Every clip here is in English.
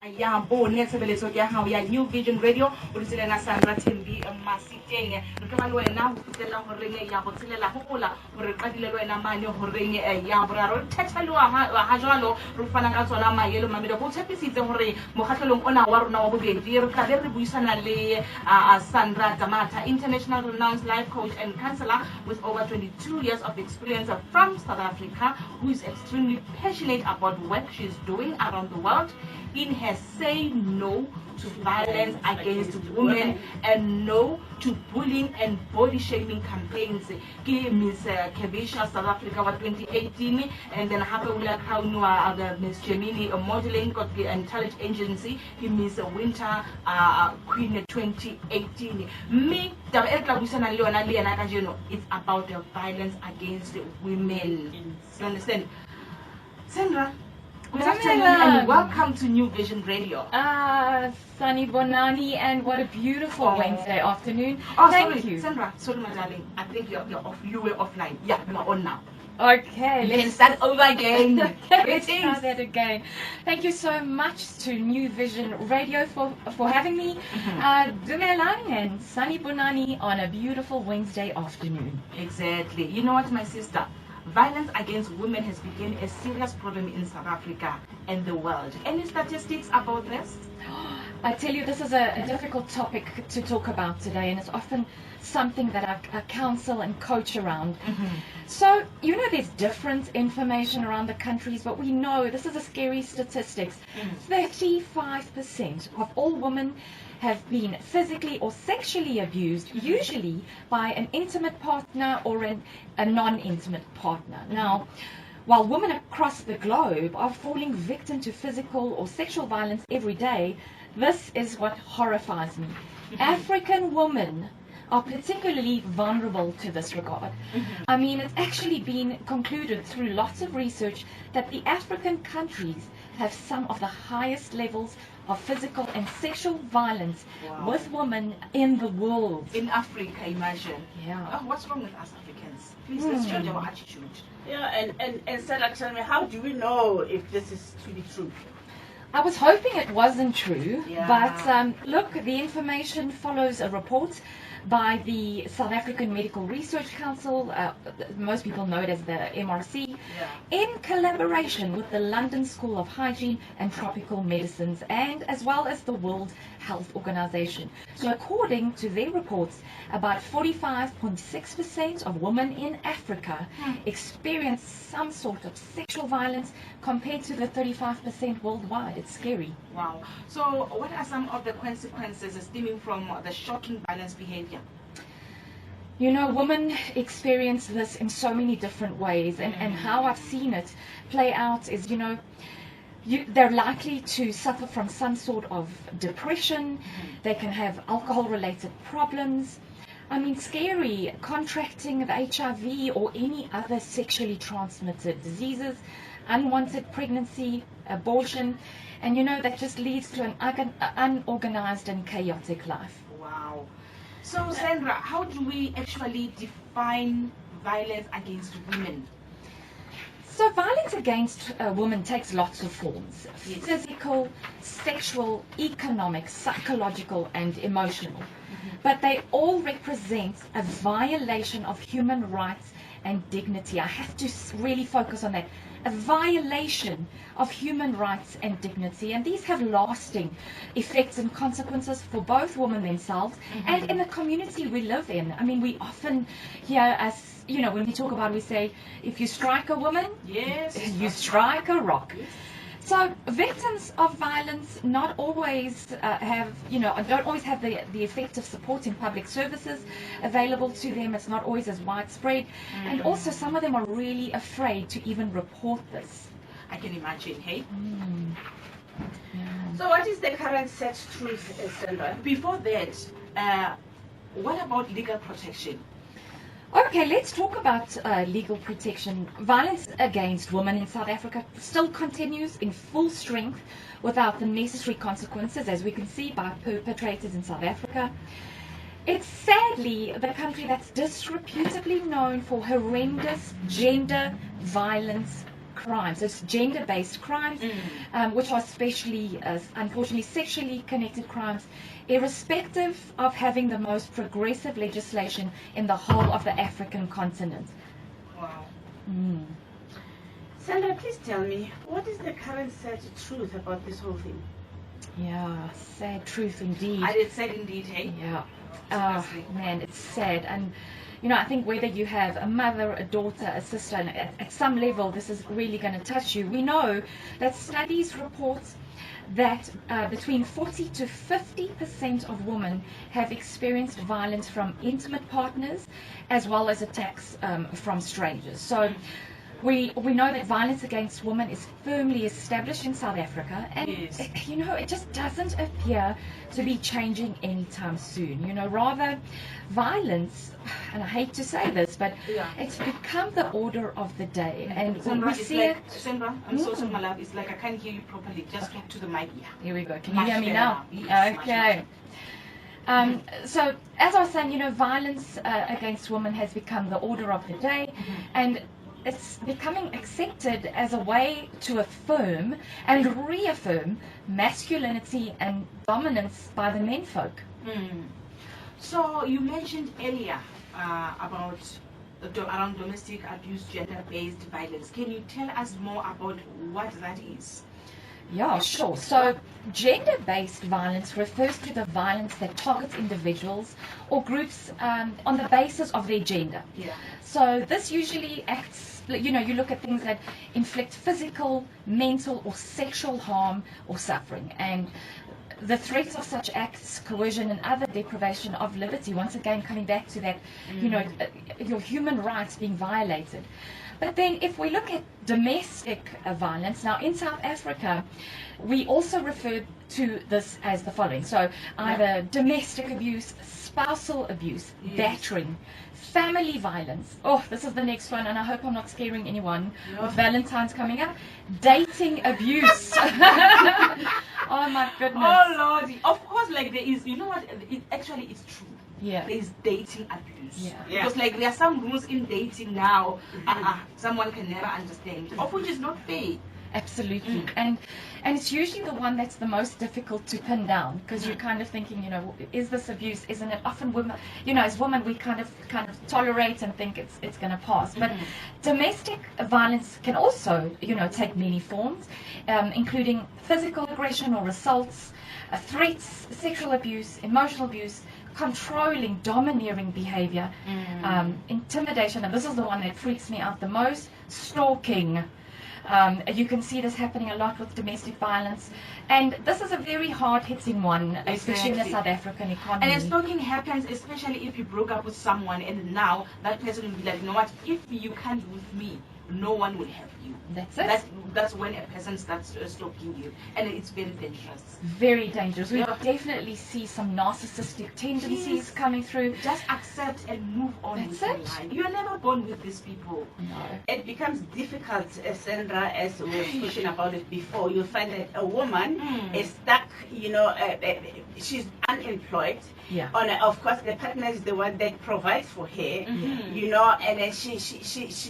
ya bone tshebeletso ya hao ya New Vision Radio o ditse na Sandra Thembi Masiteng re ka ba le wena ho fitela ho reng ya botselela hopola hore qadile le wena mane ho reng ya boraro thathelwa ha jwalo re fana ka tsona maelo mamelo go tshepisitse hore mokgatlelong ona wa rona wa bobedi re tla be re buisana le Sandra Damata, international renowned life coach and counselor with over 22 years of experience from South Africa, who is extremely passionate about work she's doing around the world in her say no to violence against women and no to bullying and body shaming campaigns. Ki Miss Kevisha South Africa wa 2018 and then hape ula kaunwa the Miss Gemini modeling and talent agency ki Miss Winter Queen 2018. Me taba e tla buisana le yona le yena ka jeno, it's about the violence against women. You understand? Sandra, good afternoon and welcome to New Vision Radio. Sunny Bonani, and what a beautiful Wednesday afternoon. Thank you. Sandra, sorry my darling, I think you're off. You were offline. Yeah, we're on now. Okay, let's start over again. Let's try that again. Thank you so much to New Vision Radio for having me. Dumelang and Sunny Bonani on a beautiful Wednesday afternoon. Exactly. You know what, my sister? Violence against women has become a serious problem in South Africa and the world. Any statistics about this? I tell you, this is a difficult topic to talk about today, and it's often something that I counsel and coach around. So, you know, there's different information around the countries, but we know, this is a scary statistics, 35% of all women have been physically or sexually abused, usually by an intimate partner or a non-intimate partner. Now, while women across the globe are falling victim to physical or sexual violence every day, this is what horrifies me. African women are particularly vulnerable to this regard. I mean, it's actually been concluded through lots of research that the African countries have some of the highest levels of physical and sexual violence with women in the world. In Africa, imagine. Yeah. Oh, what's wrong with us Africans? Please, let's change our attitude. Yeah, and Sarah, tell me, how do we know if this is to be true? I was hoping it wasn't true, but look, the information follows a report by the South African Medical Research Council, most people know it as the MRC, in collaboration with the London School of Hygiene and Tropical Medicines, and as well as the World Health Organization. So according to their reports, about 45.6% of women in Africa experience some sort of sexual violence compared to the 35% worldwide. It's scary. Wow. So what are some of the consequences stemming from the shocking violence behavior? You know, women experience this in so many different ways, and how I've seen it play out is, you know, they're likely to suffer from some sort of depression. They can have alcohol-related problems. I mean, scary, contracting of HIV or any other sexually transmitted diseases, unwanted pregnancy, abortion, and you know, that just leads to an unorganized and chaotic life. Wow. So, Sandra, how do we actually define violence against women? So violence against women takes lots of forms: physical, sexual, economic, psychological, and emotional. But they all represent a violation of human rights and dignity. I have to really focus on that. A violation of human rights and dignity, and these have lasting effects and consequences for both women themselves and in the community we live in. I mean, we often hear, as you know, when we talk about it, we say, if you strike a woman, you strike a rock. So victims of violence not always have, you know, don't always have the effective support in public services available to them. It's not always as widespread. And also some of them are really afraid to even report this. I can imagine, hey? So what is the current set truth, Sandra? Before that, what about legal protection? Okay, let's talk about legal protection. Violence against women in South Africa still continues in full strength without the necessary consequences, as we can see, by perpetrators in South Africa. It's sadly the country that's disreputably known for horrendous gender violence crimes, those gender-based crimes, which are especially, unfortunately, sexually connected crimes, irrespective of having the most progressive legislation in the whole of the African continent. Wow. Sandra, please tell me, what is the current sad truth about this whole thing? Yeah, sad truth indeed. I did say indeed, hey? Yeah. Seriously. Man, it's sad. And, you know, I think whether you have a mother, a daughter, a sister, and at some level this is really going to touch you. We know that studies report that between 40 to 50% of women have experienced violence from intimate partners as well as attacks from strangers. So we know that violence against women is firmly established in South Africa, and Yes. you know, it just doesn't appear to be changing anytime soon. You know, rather violence, and I hate to say this, but Yeah. it's become the order of the day, and Sandra, we it's see like, it. Sandra, I'm so sorry, my love. It's like I can't hear you properly. Just talk to the mic. Yeah. Here we go. Can you Much hear me better now? now. Yes, much Okay. So, as I was saying, you know, violence against women has become the order of the day, and it's becoming accepted as a way to affirm and reaffirm masculinity and dominance by the menfolk. So you mentioned earlier about around domestic abuse, gender-based violence. Can you tell us more about what that is? Yeah, sure. So, gender-based violence refers to the violence that targets individuals or groups on the basis of their gender. Yeah. So this usually acts, you know, you look at things that inflict physical, mental, or sexual harm or suffering. And the threats of such acts, coercion, and other deprivation of liberty, once again coming back to that, you know, your human rights being violated. But then if we look at domestic violence, now in South Africa, we also refer to this as the following. So either domestic abuse, spousal abuse, battering, family violence. Oh, this is the next one, and I hope I'm not scaring anyone with Valentine's coming up. Dating abuse. Oh my goodness. Oh Lordy. Of course, like there is, you know what, actually it's true. Yeah. There is dating abuse. Yeah. Because like there are some rules in dating now, someone can never understand, of which is not fair. Absolutely. And it's usually the one that's the most difficult to pin down, because you're kind of thinking, you know, is this abuse? Isn't it? Often women, you know, as women we kind of tolerate and think it's going to pass. But domestic violence can also, you know, take many forms, including physical aggression or assaults, threats, sexual abuse, emotional abuse, controlling, domineering behavior, intimidation, and this is the one that freaks me out the most, stalking. You can see this happening a lot with domestic violence, and this is a very hard-hitting one, especially in the Exactly. South African economy. And stalking happens especially if you broke up with someone and now that person will be like, you know what, if you can't with me, no one will have you. That's it. That's when a person starts stalking you, and it's very dangerous. Very dangerous. We Yeah. definitely see some narcissistic tendencies Yes. coming through. Just accept and move on That's with your it. life. You are never born with these people. No. It becomes difficult, Sandra, as we were speaking about it before. You find that a woman is stuck, you know, she's unemployed. Yeah. Of course, the partner is the one that provides for her, you know, and then she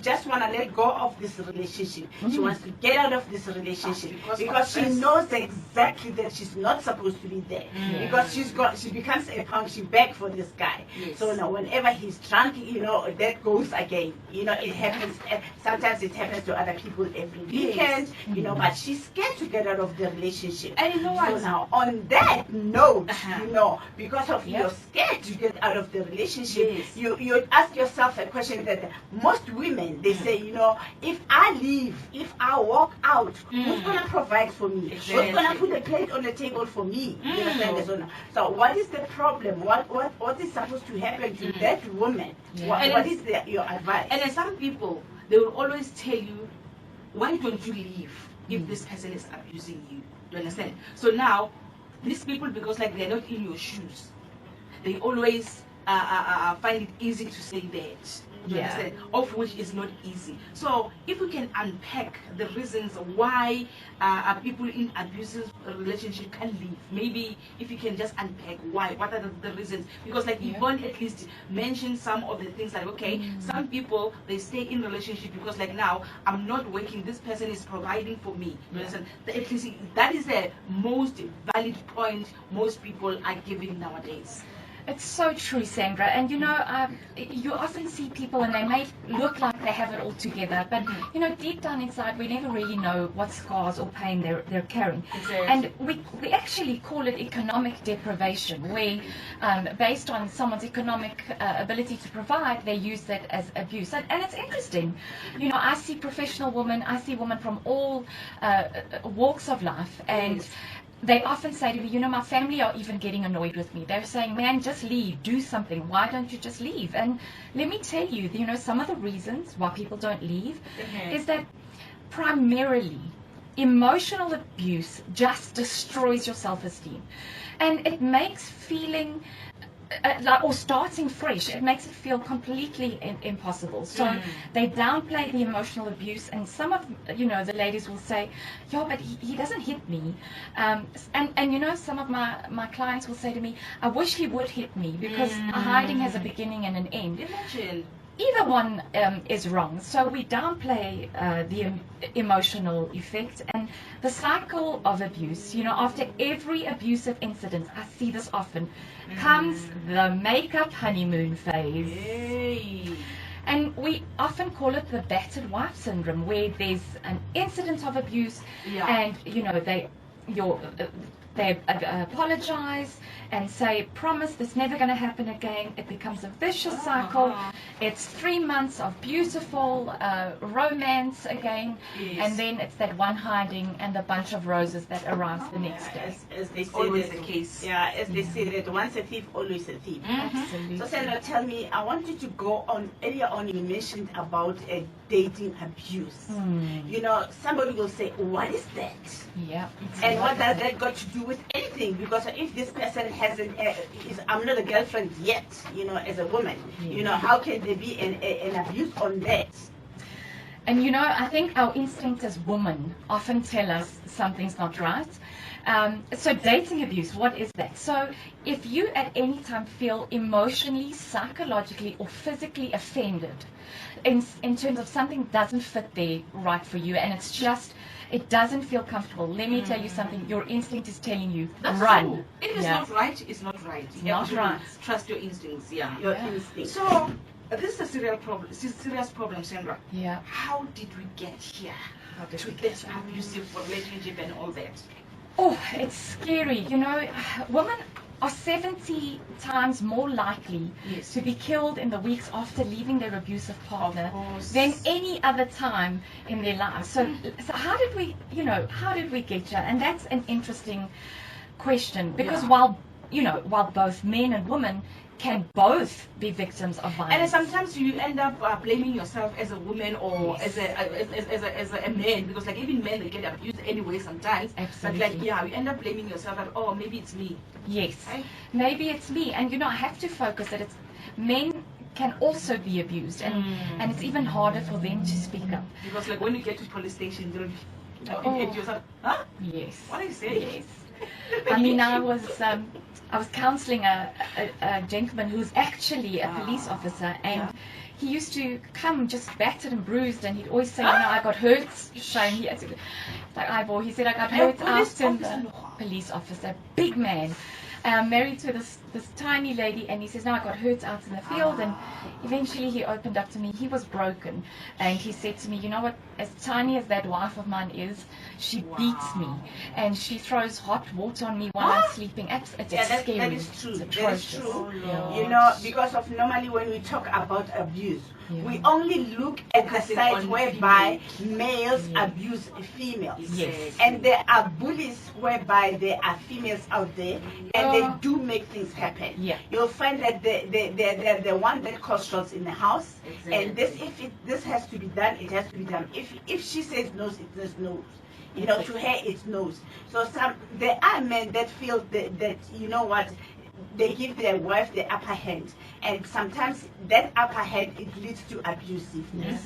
just want to let go of this relationship. She wants to get out of this relationship because she knows exactly that she's not supposed to be there. Because she becomes a punching bag for this guy. Yes. So now, whenever he's drunk, you know, that goes again. You know, it happens. Sometimes it happens to other people every weekend. You know, but she's scared to get out of the relationship. And you know what? So now, on that note, Uh-huh. you know, because of Yep. you're scared to get out of the relationship, Yes. you ask yourself a question that most women, they say, you know, if I leave, if I walk out, who's going to provide for me? Who's going to Exactly. put a plate on the table for me? You understand this or not? So what is the problem? What is supposed to happen to that woman? Yeah. What is your advice? And then some people, they will always tell you, why don't you leave if this person is abusing you? You understand? So now, these people, because like they're not in your shoes, they always find it easy to say that. You Yeah. understand? Of which is not easy. So if we can unpack the reasons why people in abusive relationship can leave, maybe if you can just unpack why, what are the reasons? Because like Yeah. Yvonne at least mentioned some of the things like, okay, some people, they stay in relationship because like now I'm not working, this person is providing for me. You understand? At least that is the most valid point most people are giving nowadays. It's so true, Sandra. And you know, you often see people and they may look like they have it all together, but you know, deep down inside, we never really know what scars or pain they're carrying. Exactly. And we actually call it economic deprivation, where based on someone's economic ability to provide, they use that as abuse. And it's interesting. You know, I see professional women, I see women from all walks of life, and Yes. they often say to me, you know, my family are even getting annoyed with me. They're saying, man, just leave, do something. Why don't you just leave? And let me tell you, you know, some of the reasons why people don't leave is that primarily emotional abuse just destroys your self-esteem. And it makes feeling or starting fresh, it makes it feel completely impossible. So they downplay the emotional abuse, and some of, you know, the ladies will say, yeah, but he doesn't hit me. And you know, some of my clients will say to me, I wish he would hit me, because hiding has a beginning and an end. Imagine. Either one is wrong. So we downplay the emotional effect and the cycle of abuse. You know, after every abusive incident, I see this often, comes the makeup honeymoon phase. Yay. And we often call it the battered wife syndrome, where there's an incident of abuse, and you know they apologize and say, promise this never going to happen again. It becomes a vicious cycle. It's 3 months of beautiful romance again, and then it's that one hiding and the bunch of roses that arrives the next day. As they say, Always that, the case. Yeah, as they say that once a thief, always a thief. Absolutely. So Sandra, tell me, I want you to go on, earlier on you mentioned about dating abuse. You know, somebody will say, what is that? Yeah. And what does that got to do with anything? Because if this person hasn't, I'm not a girlfriend yet, you know, as a woman, you know, how can there be an abuse on that? And you know, I think our instinct as women often tell us something's not right. So dating abuse, what is that? So if you at any time feel emotionally, psychologically, or physically offended in terms of something doesn't fit there right for you, and it's just, it doesn't feel comfortable, let me tell you something, your instinct is telling you, That's run. true. If it's not right, it's not right. You Not have to right. Trust your instincts. Yeah. Your instinct. So this is a serious problem, Sandra. Yeah. How did we get here? How did To we get this abusive relationship and all that? Oh, it's scary. You know, women are 70 times more likely Yes. to be killed in the weeks after leaving their abusive partner course. than any other time in their lives. So how did we, you know, how did we get here? And that's an interesting question, because Yeah. while both men and women can both be victims of violence. And then sometimes you end up blaming yourself as a woman or Yes. as a man, because like even men, they get abused anyway sometimes. Absolutely. But like, yeah, you end up blaming yourself that, oh, maybe it's me. Yes, Right? maybe it's me. And you know, I have to focus that it's men can also be abused, and it's even harder for them to speak up. Because like when you get to police station, you'll Oh. get yourself, huh? Yes. What are you saying? Yes. I mean, I was counseling a gentleman who's actually a police officer, and he used to come just battered and bruised, and he'd always say, you know, I got hurt, shame. He had to, like Ivor, he said, I got hurt police after the officer. police officer, big man, married to this tiny lady, and he says, no, I got hurt out in the field, and eventually he opened up to me. He was broken, and he said to me, you know what, as tiny as that wife of mine is, she beats me, and she throws hot water on me while I'm sleeping. It's Yeah, scary. that is true. It's That is atrocious. true. Yeah. You know, because of normally when we talk about abuse, Yeah. we only look at the Focusing side on whereby males Yeah. abuse females. Yes. And there are bullies whereby there are females out there, and they do make things happen. Yeah. You'll find that they're the one that causes troubles in the house, Exactly. and this has to be done, it has to be done. If she says no, it says no. You know, to her it's no. So there are men that feel that you know what, they give their wife the upper hand, and sometimes that upper hand, it leads to abusiveness.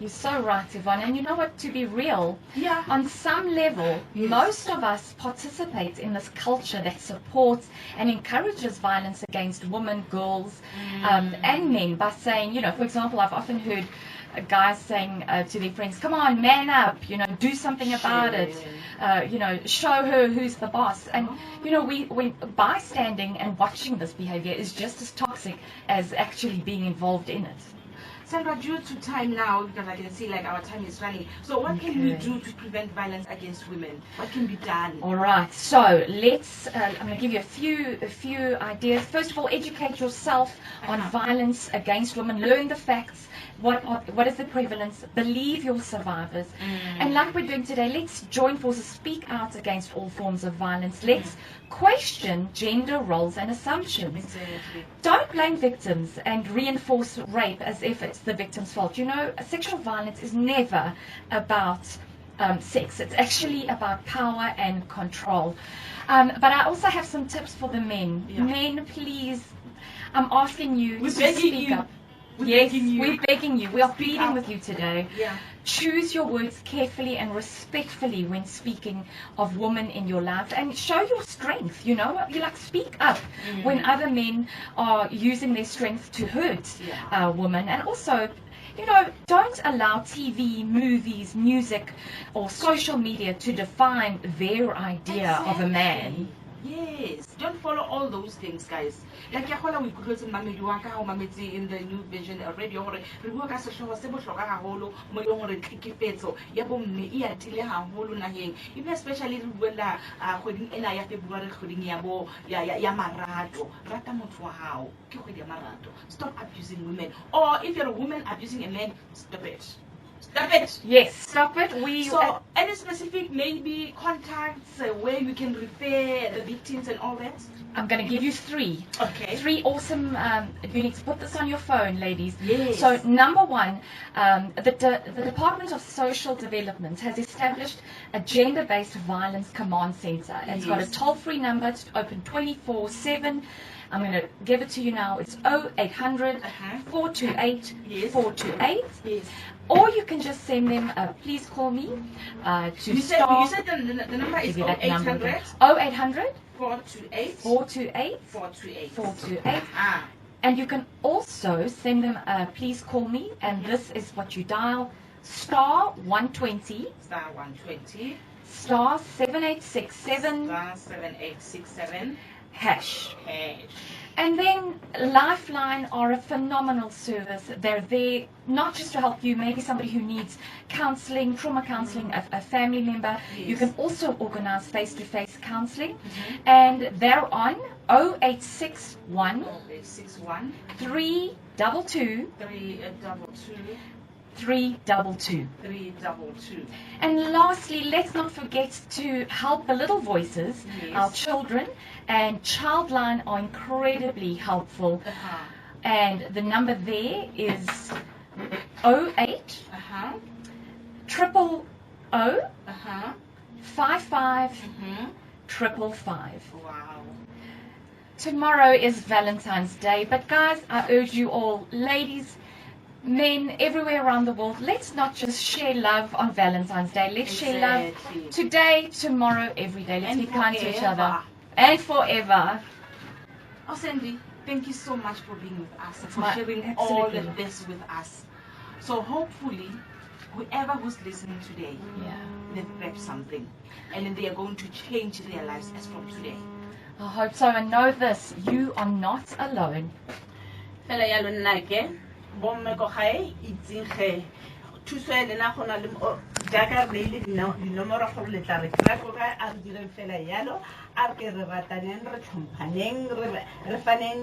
You're so right, Yvonne. And you know what, to be real, Yeah. on some level, most of us participate in this culture that supports and encourages violence against women, girls, and men by saying, you know, for example, I've often heard guys saying to their friends, come on, man up, you know, do something about it, you know, show her who's the boss. And, you know, we bystanding and watching this behavior is just as toxic as actually being involved in it. Sandra, due to time now, because I can see like our time is running. So what can we Okay. do to prevent violence against women? What can be done? All right, so let's, I'm going to give you a few ideas. First of all, educate yourself on violence against women. Learn the facts. What is the prevalence? Believe your survivors. And like we're doing today, let's join forces, speak out against all forms of violence. Let's question gender roles and assumptions. Exactly. Don't blame victims and reinforce rape as if it's the victim's fault. You know, sexual violence is never about sex. It's actually about power and control. But I also have some tips for the men. Yeah. Men, please, I'm asking you We're to begging speak you. up. We're Yes, begging you. we're begging you. We are Speak pleading up. with you today. Yeah. Choose your words carefully and respectfully when speaking of women in your life, and show your strength. You know, you like speak up when other men are using their strength to hurt women. And also, you know, don't allow TV, movies, music, or social media to define their idea of a man. Yes, don't follow all those things, guys. Like ya hola we go to mamedi wa ka o mametse in the New Vision Radio hore re bua ka sehloho se bohlokwa haholo mo e leng hore tlhekefetso ya bomme e atile haholo naheng, even especially re buela kgweding ena ya February, kgweding ya marato. Rata motho wa hao ke kgwedi ya marato. Stop abusing women, or if you're a woman abusing a man, stop it. Stop it. Yes, stop it. So, any specific maybe contacts where you can refer the victims and all that? I'm going to give you three. Okay. Three awesome, you need to put this on your phone, ladies. Yes. So, number one, the Department of Social Development has established a gender-based violence command center. It's got a toll-free number. It's open 24/7. I'm going to give it to you now. It's 0800 428 428. Yes. Or you can just send them, please call me, to You said the number is give you that number 0800 again. 0800 428 428 428. 428. Ah. And you can also send them, please call me, and this is what you dial, star 120, Star 120 star 7867, star 7867 hash. hash. And then Lifeline are a phenomenal service. They're there not just to help you, maybe somebody who needs counseling, trauma counseling, a family member. You can also organize face-to-face counseling. And they're on 0861 0861 322 322 322. 322. And lastly, let's not forget to help the little voices, Yes. our children, and Childline are incredibly helpful. And the number there is 08 000 55 555. Wow. Tomorrow is Valentine's Day, but guys, I urge you all, ladies, men everywhere around the world, let's not just share love on Valentine's Day. Let's share love Exactly. today, tomorrow, every day. Let's And be kind to each forever. other. And forever. Oh, Sandy, thank you so much for being with us and for My sharing absolute all pleasure. of this with us. So hopefully, whoever who's listening today, they've grabbed something, and then they are going to change their lives as from today. I hope so. And know this, you are not alone. Fela ya lona ke bomme ko gae itseng ge thuso ya lena gona le jaaka re ile dinomoro go le tla re tla go ga a re direng fela yalo a re ke re rataneng re tlhomphaneng re faneng